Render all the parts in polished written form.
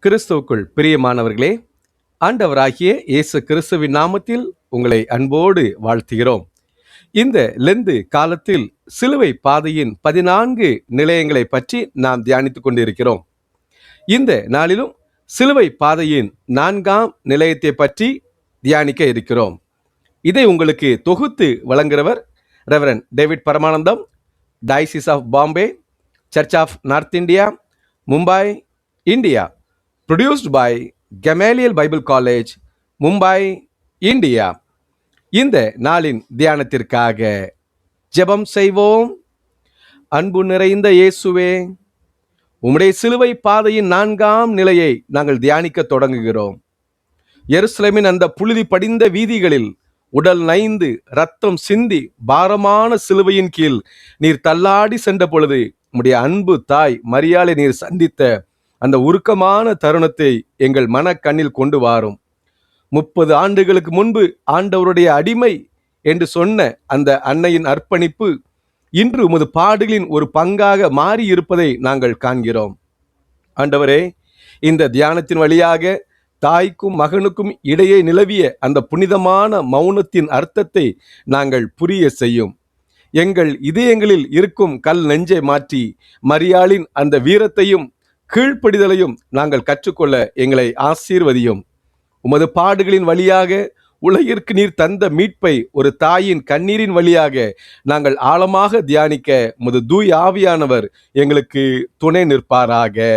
கிறிஸ்துவுக்குள் பிரியமானவர்களே, ஆண்டவராகிய இயேசு கிறிஸ்துவின் நாமத்தில் உங்களை அன்போடு வாழ்த்துகிறோம். இந்த லெந்து காலத்தில் சிலுவை பாதையின் 14 நிலையங்களை பற்றி நாம் தியானித்துக் கொண்டிருக்கிறோம். இந்த நாளிலும் சிலுவை பாதையின் 4ஆம் நிலையத்தை பற்றி தியானிக்க இருக்கிறோம். இதை உங்களுக்கு தொகுத்து வழங்குகிறவர் reverend David Paramanandam, Diocese of Bombay, Church of North India, Mumbai, India. Produced by Gamaliel Bible College, Mumbai, India. இந்த நாளின் தியானத்திற்காக ஜெபம் செய்வோம். அன்பு நிறைந்த இயேசுவே, உம்முடைய சிலுவை பாதையின் 4ஆம் நிலையை நாங்கள் தியானிக்க தொடங்குகிறோம். எருசலேமின் அந்த புழுதி படிந்த வீதிகளில் உடல் நைந்து இரத்தம் சிந்தி பாரமான சிலுவையின் கீழ் நீர் தள்ளாடி சென்ற பொழுது உம்முடைய அன்பு தாய் மரியாளை நீர் சந்தித்த அந்த உருக்கமான தருணத்தை எங்கள் மனக்கண்ணில் கொண்டு வாரும். 30 ஆண்டுகளுக்கு முன்பு ஆண்டவருடைய அடிமை என்று சொன்ன அந்த அன்னையின் அர்ப்பணிப்பு இன்று உமது பாடுகளின் ஒரு பங்காக மாறி இருப்பதை நாங்கள் காண்கிறோம். ஆண்டவரே, இந்த தியானத்தின் வழியாக தாய்க்கும் மகனுக்கும் இடையே நிலவிய அந்த புனிதமான மௌனத்தின் அர்த்தத்தை நாங்கள் புரிய செய்யும். எங்கள் இதயங்களில் இருக்கும் கல் நெஞ்சை மாற்றி மரியாளின் அந்த வீரத்தையும் கீழ்ப்படிதலையும் நாங்கள் கற்றுக்கொள்ள எங்களை ஆசீர்வதியும். உமது பாடுகளின் வழியாக உலகிற்கு நீர் தந்த மீட்பை ஒரு தாயின் கண்ணீரின் வழியாக நாங்கள் ஆழமாக தியானிக்க உமது தூய ஆவியானவர் எங்களுக்கு துணை நிற்பாராக.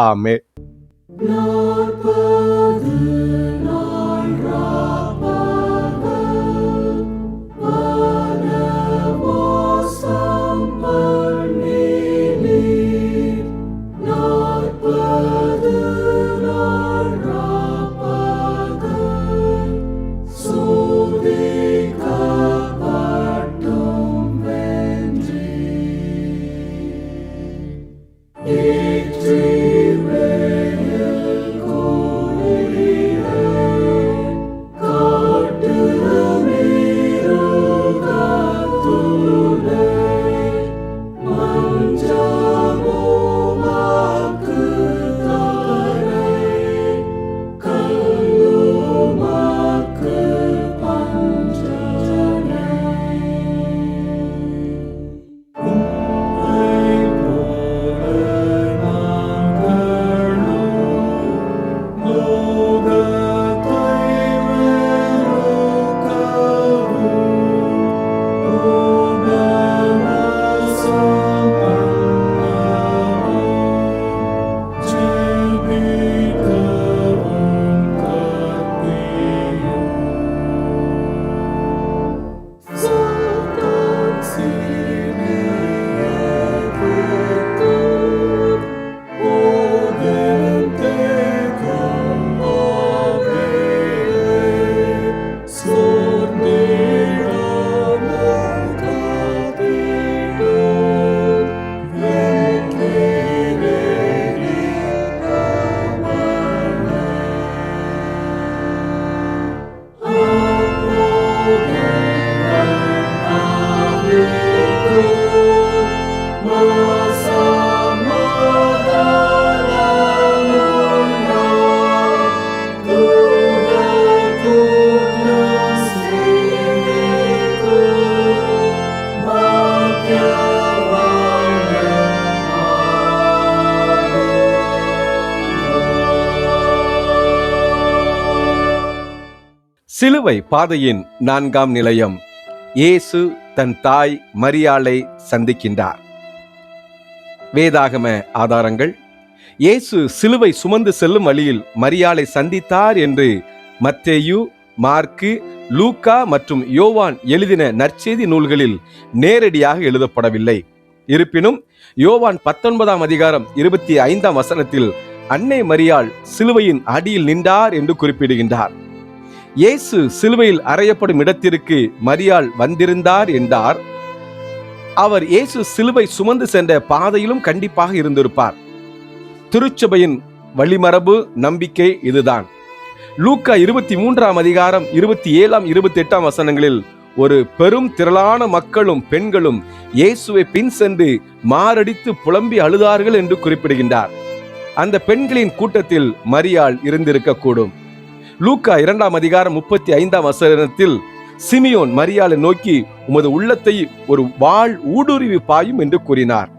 ஆமென். சிலுவை பாதையின் 4ஆம் நிலையம். இயேசு தன் தாய் மரியாளை சந்திக்கின்றார். வேதாகம ஆதாரங்கள்: இயேசு சிலுவை சுமந்து செல்லும் வழியில் மரியாளை சந்தித்தார் என்று மத்தேயு, மார்க்கு, லூக்கா மற்றும் யோவான் எழுதின நற்செய்தி நூல்களில் நேரடியாக எழுதப்படவில்லை. இருப்பினும் யோவான் 19ஆம் அதிகாரம் 25ஆம் வசனத்தில் அன்னை மரியாள் சிலுவையின் அடியில் நின்றார் என்று குறிப்பிடுகின்றார். இயேசு சிலுவையில் அறையப்படும் இடத்திற்கு மரியாள் வந்திருந்தார் என்றார். அவர் இயேசு சிலுவை சுமந்து சென்ற பாதையிலும் கண்டிப்பாக இருந்திருப்பார். திருச்சபையின் வழிமரபு நம்பிக்கை இதுதான். லூக்கா 23ஆம் அதிகாரம் 27ஆம் 28ஆம் வசனங்களில் ஒரு பெரும் திரளான மக்களும் பெண்களும் இயேசுவை பின் சென்று மாரடித்து புலம்பி அழுதார்கள் என்று குறிப்பிடுகின்றார். அந்த பெண்களின் கூட்டத்தில் மரியாள் இருந்திருக்கக்கூடும். லூக்கா 2:35 சிமியோன் மரியாளை நோக்கி, உமது உள்ளத்தை ஒரு வாள் ஊடுருவி பாயும் என்று கூறினார்.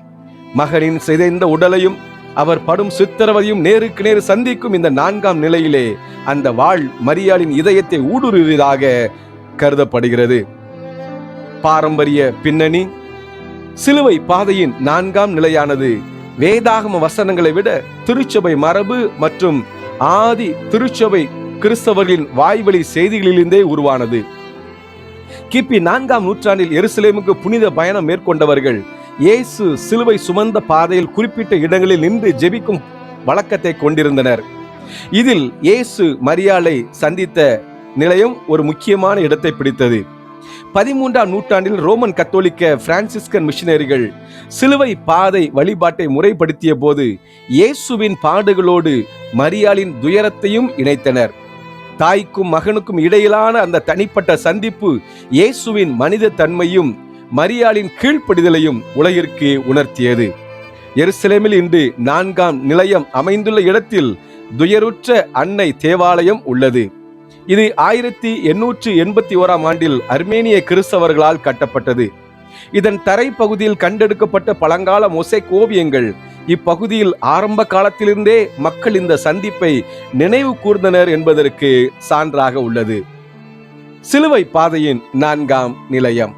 மகனின் சிதைந்த உடலையும் அவர் படும் சித்திரவதையும் நேருக்கு நேர் சந்திக்கும் இந்த 4ஆம் நிலையிலே அந்த வாள் மரியாளின் இதயத்தை ஊடுருவியதாக கருதப்படுகிறது. பாரம்பரிய பின்னணி: சிலுவை பாதையின் 4ஆம் நிலையானது வேதாகம வசனங்களை விட திருச்சபை மரபு மற்றும் ஆதி திருச்சபை கிறிஸ்தவர்களின் வாய்வழி செய்திகளிலிருந்தே உருவானது. கிபி 4ஆம் நூற்றாண்டில் எருசலேமுக்கு புனித பயணம் மேற்கொண்டவர்கள் இயேசு சிலுவை சுமந்த பாதையில் குறிப்பிட்ட இடங்களில் நின்று ஜெபிக்கும் வழக்கத்தை கொண்டிருந்தனர். இதில் இயேசு மரியாளை சந்தித்த நிலையம் ஒரு முக்கியமான இடத்தை பிடித்தது. 13ஆம் நூற்றாண்டில் ரோமன் கத்தோலிக்க பிரான்சிஸ்கன் மிஷனரிகள் சிலுவை பாதை வழிபாட்டை முறைப்படுத்திய போது இயேசுவின் பாடுகளோடு மரியாளின் துயரத்தையும் இணைத்தனர். தாய்க்கும் மகனுக்கும் இடையிலான அந்த தனிப்பட்ட சந்திப்பு இயேசுவின் மனித தன்மையும் மரியாளின் கீழ்ப்படிதலையும் உலகிற்கு உணர்த்தியது. எருசலேமில் இன்று 4ஆம் நிலையம் அமைந்துள்ள இடத்தில் துயருற்ற அன்னை தேவாலயம் உள்ளது. இது 1881 அர்மேனிய கிறிஸ்தவர்களால் கட்டப்பட்டது. இதன் தரை பகுதியில் கண்டெடுக்கப்பட்ட பழங்கால மொசைக் ஓவியங்கள் இப்பகுதியில் ஆரம்ப காலத்திலிருந்தே மக்கள் இந்த சந்திப்பை நினைவு கூர்ந்தனர் என்பதற்கு சான்றாக உள்ளது. சிலுவை பாதையின் 4ஆம் நிலையம்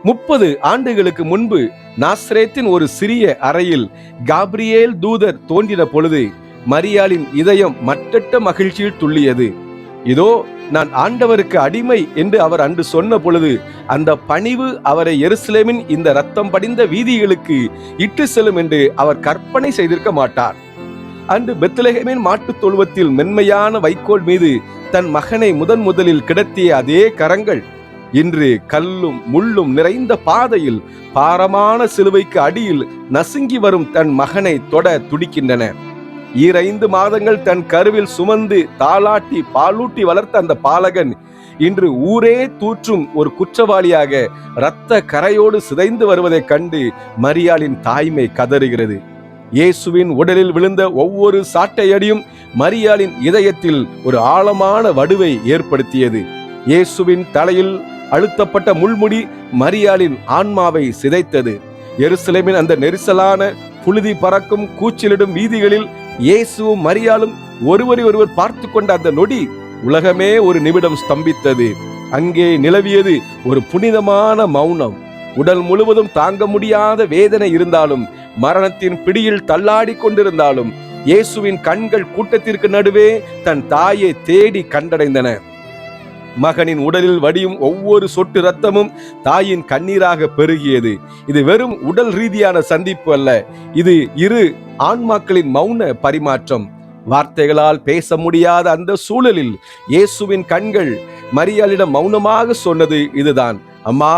30 ஆண்டுகளுக்கு முன்பு நாசரேத்தின் ஒரு சிறிய அறையில் காப்ரியேல் தூதர் தோன்றின பொழுது மரியாளின் இதயம் மட்டற்ற மகிழ்ச்சியில் துள்ளியது. இதோ நான் ஆண்டவருக்கு அடிமை என்று அவர் அன்று சொன்ன பொழுது அந்த பணிவு அவரை எருசலேமின் இந்த இரத்தம் படிந்த வீதிகளுக்கு இட்டு செல்லும் என்று அவர் கற்பனை செய்திருக்க மாட்டார். அன்று பெத்லகேமின் மாட்டுத் தொழுவத்தில் மென்மையான வைக்கோல் மீது தன் மகனை முதலில் கிடத்திய அதே கரங்கள் இன்று கல்லும் முள்ளும் நிறைந்த பாதையில் பாரமான சிலுவைக்கு அடியில் நசுங்கி வரும் தன் மகனை தொட துடிக்கின்றன. 5 மாதங்கள் தன் கருவில் சுமந்து தாளாட்டி பாலூட்டி வளர்த்த அந்த பாலகன் இன்று ஊரே தூற்றும் ஒரு குற்றவாளியாக இரத்த கரையோடு சிதைந்து வருவதைக் கண்டு மரியாளின் தாய்மை கதறுகிறது. இயேசுவின் உடலில் விழுந்த ஒவ்வொரு சாட்டையடியும் மரியாளின் இதயத்தில் ஒரு ஆழமான வடுவை ஏற்படுத்தியது. இயேசுவின் தலையில் அழுத்தப்பட்ட முள்முடி மரியாளின் ஆன்மாவை சிதைத்தது. எருசலேமின் அந்த நெரிசலான புழுதி பறக்கும் கூச்சலிடும் வீதிகளில் இயேசுவும் மரியாளும் ஒருவரை ஒருவர் பார்த்து கொண்ட அந்த நொடி உலகமே ஒரு நிமிடம் ஸ்தம்பித்தது. அங்கே நிலவியது ஒரு புனிதமான மௌனம். உடல் முழுவதும் தாங்க முடியாத வேதனை இருந்தாலும், மரணத்தின் பிடியில் தள்ளாடி கொண்டிருந்தாலும், இயேசுவின் கண்கள் கூட்டத்திற்கு நடுவே தன் தாயை தேடி கண்டடைந்தன. மகனின் உடலில் வடியும் ஒவ்வொரு சொட்டு இரத்தமும் தாயின் கண்ணீராக பெருகியது. இது வெறும் உடல் ரீதியான சந்திப்பு அல்ல, இது இரு ஆன்மாக்களின் மௌன பரிமாற்றம். வார்த்தைகளால் பேச முடியாத அந்த சூழலில் இயேசுவின் கண்கள் மரியாளிடம் மௌனமாக சொன்னது இதுதான்: அம்மா,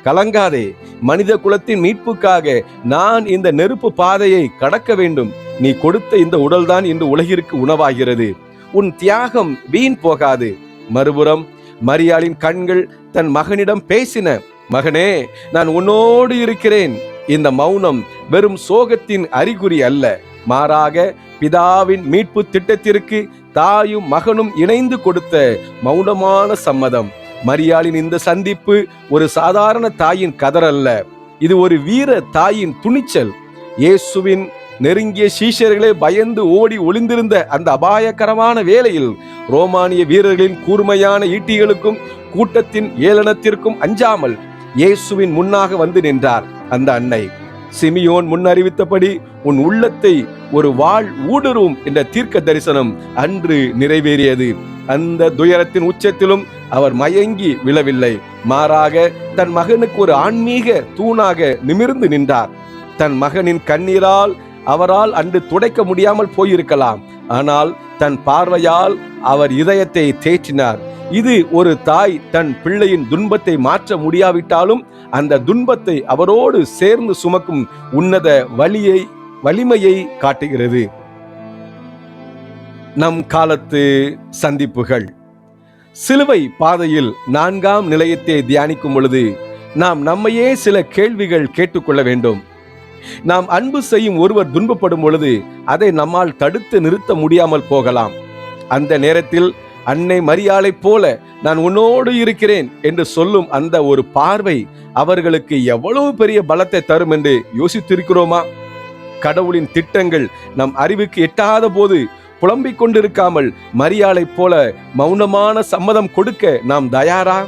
கலங்காதே. மனித குலத்தின் மீட்புக்காக நான் இந்த நெருப்பு பாதையை கடக்க வேண்டும். நீ கொடுத்த இந்த உடல்தான் இன்று உலகிற்கு உணவாகிறது. உன் தியாகம் வீண் போகாது. மறுபுறம் மரியாளின் கண்கள் தன் மகனிடம் பேசின: மகனே, நான் உன்னோடு இருக்கிறேன். இந்த மௌனம் வெறும் சோகத்தின் அறிகுறி அல்ல, மாறாக பிதாவின் மீட்பு திட்டத்திற்கு தாயும் மகனும் இணைந்து கொடுத்த மௌனமான சம்மதம். மரியாளின் இந்த சந்திப்பு ஒரு சாதாரண தாயின் கதறல்ல, இது ஒரு வீர தாயின் துணிச்சல். இயேசுவின் நெருங்கிய சீஷர்களே பயந்து ஓடி ஒளிந்திருந்த அந்த அபாயகரமான வேளையில் ரோமானிய வீரர்களின் கூர்மையான ஈட்டிகளுக்கும் கூட்டத்தின் ஏளனத்திற்கும் அஞ்சாமல் இயேசுவின் முன்னாக வந்து நின்றார் அந்த அன்னை. சிமியோன் முன்னறிவித்தபடி உன் உள்ளத்தை ஒரு வாள் ஊடுருவும் என்ற தீர்க்க தரிசனம் அன்று நிறைவேறியது. அந்த துயரத்தின் உச்சத்திலும் அவர் மயங்கி விழவில்லை, மாறாக தன் மகனுக்கு ஒரு ஆன்மீக தூணாக நிமிர்ந்து நின்றார். தன் மகனின் கண்ணீரால் அவரால் அன்று துடைக்க முடியாமல் போயிருக்கலாம், ஆனால் தன் பார்வையால் அவர் இதயத்தை தேற்றினார். இது ஒரு தாய் தன் பிள்ளையின் துன்பத்தை மாற்ற முடியாவிட்டாலும் அந்த துன்பத்தை அவரோடு சேர்ந்து சுமக்கும் உன்னத வலிமையை காட்டுகிறது. நம் காலத்து சந்திப்புகள். சிலுவை பாதையில் 4ஆம் நிலையத்தை தியானிக்கும் பொழுது நாம் நம்மையே சில கேள்விகள் கேட்டுக்கொள்ள வேண்டும். நாம் அன்பு செய்யும் ஒருவர் துன்பப்படும் பொழுது அதை நம்மால் தடுத்து நிறுத்த முடியாமல் போகலாம். அந்த நேரத்தில் அன்னை மரியாளைப் போல நான் உன்னோடு இருக்கிறேன் என்று சொல்லும் அந்த ஒரு பார்வை அவர்களுக்கு எவ்வளவு பெரிய பலத்தை தரும் என்று யோசித்திருக்கிறோமா? கடவுளின் திட்டங்கள் நம் அறிவுக்கு எட்டாத போது புலம்பிக் கொண்டிருக்காமல் மரியாளைப் போல மௌனமான சம்மதம் கொடுக்க நாம் தயாரா?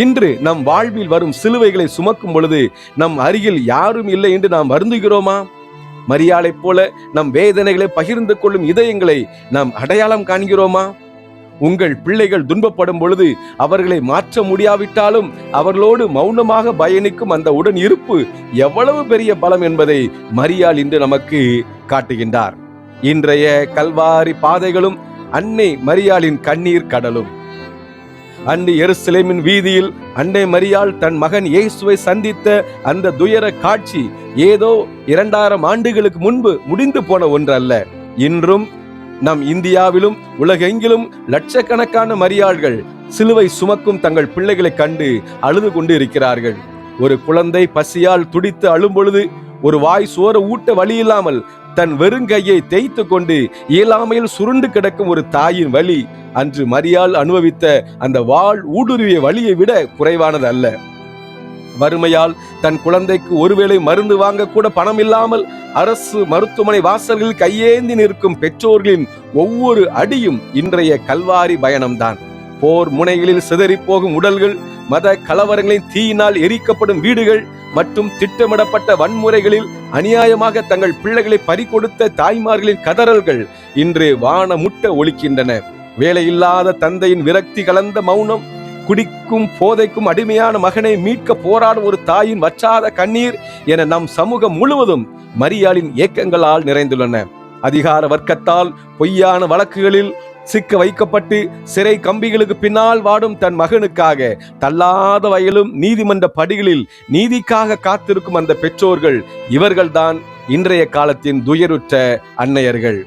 இன்று நம் வாழ்வில் வரும் சிலுவைகளை சுமக்கும் பொழுது நம் அருகில் யாரும் இல்லை என்று நாம் வருந்துகிறோமா? மரியாளைப் போல நம் வேதனைகளை பகிர்ந்து கொள்ளும் இதயங்களை நாம் அடையாளம் காண்கிறோமா? உங்கள் பிள்ளைகள் துன்பப்படும் பொழுது அவர்களை மாற்ற முடியாவிட்டாலும் அவர்களோடு மௌனமாக பயணிக்கும் அந்த உடன் இருப்பு எவ்வளவு பெரிய பலம் என்பதை மரியாள் இன்று நமக்கு காட்டுகின்றார். இன்றைய கல்வாரி பாதைகளும் அன்னை மரியாளின் கண்ணீர் கடலும். அன்று எருசலேமின் வீதியில் அன்னை மரியாள் தன் மகன் இயேசுவை சந்தித்த அந்த துயர காட்சி ஏதோ 2000 ஆண்டுகளுக்கு முன்பு முடிந்து போன ஒன்றல்ல. இன்றும் நம் இந்தியாவிலும் உலகெங்கிலும் லட்சக்கணக்கான மரியாள்கள் சிலுவை சுமக்கும் தங்கள் பிள்ளைகளை கண்டு அழுது கொண்டு இருக்கிறார்கள். ஒரு குழந்தை பசியால் துடித்து அழும் பொழுது ஒரு வாய் சோற ஊட்ட வழி இல்லாமல் தன் வெறுங்கையை தேய்த்து கொண்டு இயலாமையில் சுருண்டு கிடக்கும் ஒரு தாயின் வலி அன்று மரியாள் அனுபவித்த அந்த வாள் ஊடுருவிய வலியை விட குறைவானது அல்ல. வறுமையால் தன் குழந்தைக்கு ஒருவேளை மருந்து வாங்க கூட பணம் இல்லாமல் அரசு மருத்துவமனை வாசல்களில் கையேந்தி நிற்கும் பெற்றோர்களின் ஒவ்வொரு அடியும் இன்றைய கல்வாரி பயணம்தான். போர் முனைகளில் சிதறி போகும் உடல்கள், மத கலவரங்களின் தீயினால் எரிக்கப்படும் வீடுகள் மற்றும் திட்டமிடப்பட்ட வன்முறைகளில் அநியாயமாக தங்கள் பிள்ளைகளை பறிகொடுத்த தாய்மார்களின் கதறல்கள் இன்று வானமுட்ட ஒலிக்கின்றன. வேலையில்லாத தந்தையின் விரக்தி கலந்த மௌனம், குடிக்கும் போதைக்கும் அடிமையான மகனை மீட்க போராடும் ஒரு தாயின் வற்றாத கண்ணீர் என நம் சமூகம் முழுவதும் மரியாளின் ஏக்கங்களால் நிறைந்துள்ளன. அதிகார வர்க்கத்தால் பொய்யான வழக்குகளில் சிக்க வைக்கப்பட்டு சிறை கம்பிகளுக்கு பின்னால் வாடும் தன் மகனுக்காக தள்ளாத வயலும் நீதிமன்ற படிகளில் நீதிக்காக காத்திருக்கும் அந்த பெற்றோர்கள், இவர்கள்தான் இன்றைய காலத்தின் துயருற்ற அன்னையர்கள்.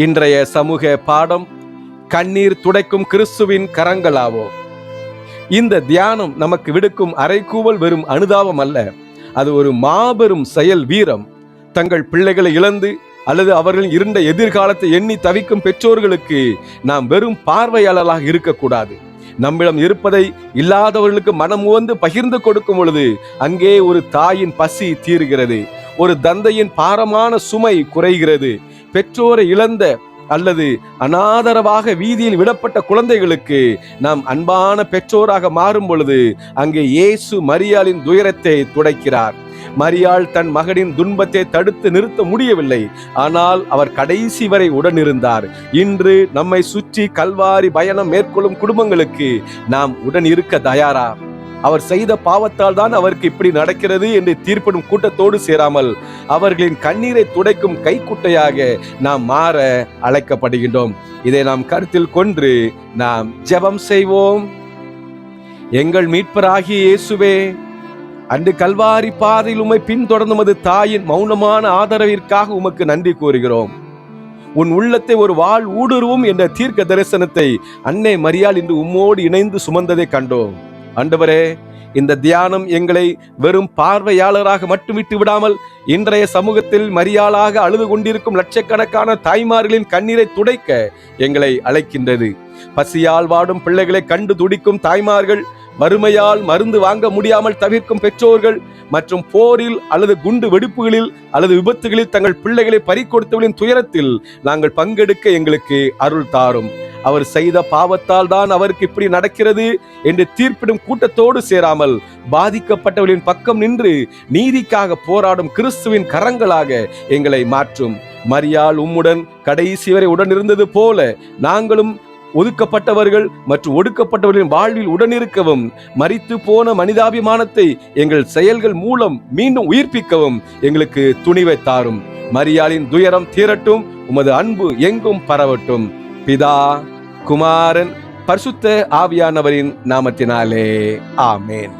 இன்றைய சமூக பாடம் கண்ணீர் துடைக்கும் கிறிஸ்துவின் கரங்களாவோ. இந்த தியானம் நமக்கு விடுக்கும் அறைகூவல் வெறும் அனுதாபம் அல்ல, அது ஒரு மாபெரும் செயல் வீரம். தங்கள் பிள்ளைகளை இழந்து அல்லது அவர்களின் இருண்ட எதிர்காலத்தை எண்ணி தவிக்கும் பெற்றோர்களுக்கு நாம் வெறும் பார்வையாளர்களாக இருக்கக்கூடாது. நம்மிடம் இருப்பதை இல்லாதவர்களுக்கு மனம் உவந்து பகிர்ந்து கொடுக்கும் பொழுது அங்கே ஒரு தாயின் பசி தீருகிறது, ஒரு தந்தையின் பாரமான சுமை குறைகிறது. பெற்றோரை இழந்த அல்லது அனாதரவாக வீதியில் விடப்பட்ட குழந்தைகளுக்கு நாம் அன்பான பெற்றோராக மாறும் பொழுது அங்கே இயேசு மரியாளின் துயரத்தை துடைக்கிறார். மரியாள் தன் மகனின் துன்பத்தை தடுத்து நிறுத்த முடியவில்லை, ஆனால் அவர் கடைசி வரை உடனிருந்தார். இன்று நம்மை சுற்றி கல்வாரி பயணம் மேற்கொள்ளும் குடும்பங்களுக்கு நாம் உடன் இருக்க தயாரா? அவர் செய்த பாவத்தால் தான் அவருக்கு இப்படி நடக்கிறது என்று தீர்ப்பிடும் கூட்டத்தோடு சேராமல் அவர்களின் கண்ணீரை துடைக்கும் கைக்குட்டையாக நாம் மாற அழைக்கப்படுகின்றோம். இதை நாம் கருத்தில் கொண்டு நாம் ஜெபம் செய்வோம். எங்கள் மீட்பராகிய இயேசுவே, அன்று கல்வாரி பாதையில் உம்மை பின்தொடர்ந்து உமது தாயின் மௌனமான ஆதரவிற்காக உமக்கு நன்றி கூறுகிறோம். உன் உள்ளத்தை ஒரு வாள் ஊடுருவும் என்ற தீர்க்க தரிசனத்தை அன்னை மரியாள் இன்று உம்மோடு இணைந்து சுமந்ததை கண்டோம். ஆண்டவரே, இந்த தியானம் எங்களை வெறும் பார்வையாளராக மட்டும் விட்டு விடாமல் இன்றைய சமூகத்தில் மரியாளாக அழுது கொண்டிருக்கும் லட்சக்கணக்கான தாய்மார்களின் கண்ணீரை துடைக்க எங்களை அழைக்கின்றது. பசியால் வாடும் பிள்ளைகளை கண்டு துடிக்கும் தாய்மார்கள், வறுமையால் மருந்து வாங்க முடியாமல் தவிர்க்கும் பெற்றோர்கள் மற்றும் போரில் அல்லது குண்டு வெடிப்புகளில் அல்லது விபத்துகளில் தங்கள் பிள்ளைகளை பறிகொடுத்தவர்களின் துயரத்தில் நாங்கள் பங்கெடுக்க எங்களுக்கு அருள் தாரும். அவர் செய்த பாவத்தால் தான் அவருக்கு இப்படி நடக்கிறது என்று தீர்ப்பிடும் கூட்டத்தோடு சேராமல் பாதிக்கப்பட்டவர்களின் பக்கம் நின்று நீதிக்காக போராடும் கிறிஸ்துவின் கரங்களாக எங்களை மாற்றும். மரியாள் உம்முடன் கடைசி வரை உடன் இருந்தது போல நாங்களும் ஒதுக்கப்பட்டவர்கள் மற்றும் ஒடுக்கப்பட்டவர்களின் வாழ்வில் உடனிருக்கவும், மரித்து போன மனிதாபிமானத்தை எங்கள் செயல்கள் மூலம் மீண்டும் உயிர்ப்பிக்கவும் எங்களுக்கு துணிவை தாரும். மரியாளின் துயரம் தீரட்டும், உமது அன்பு எங்கும் பரவட்டும். பிதா, குமாரன், பரிசுத்த ஆவியானவரின் நாமத்தினாலே ஆமேன்.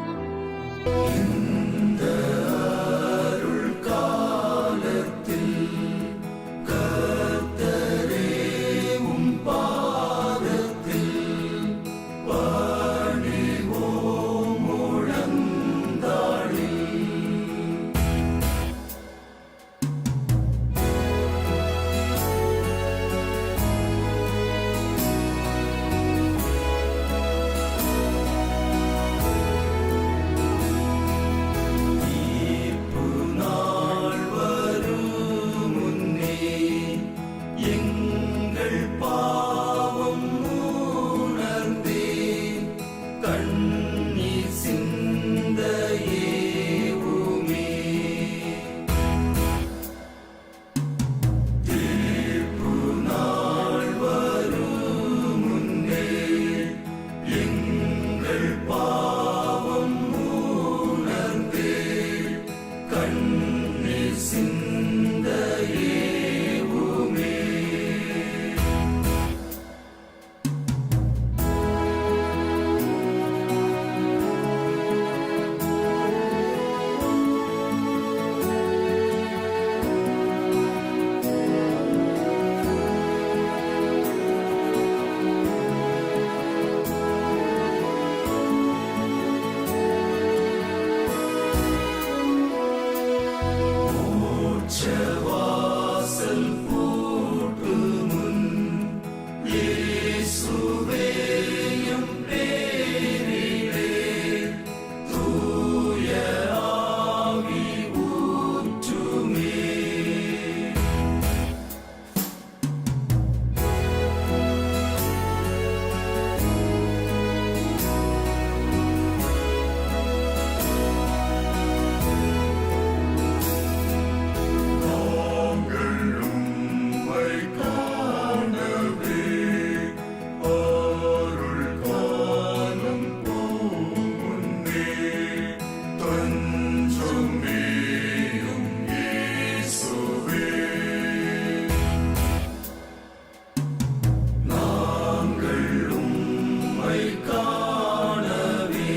காணவே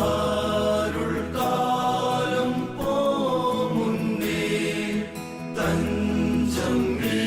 அருள் காலம் போமுன்னே தஞ்சம் நீ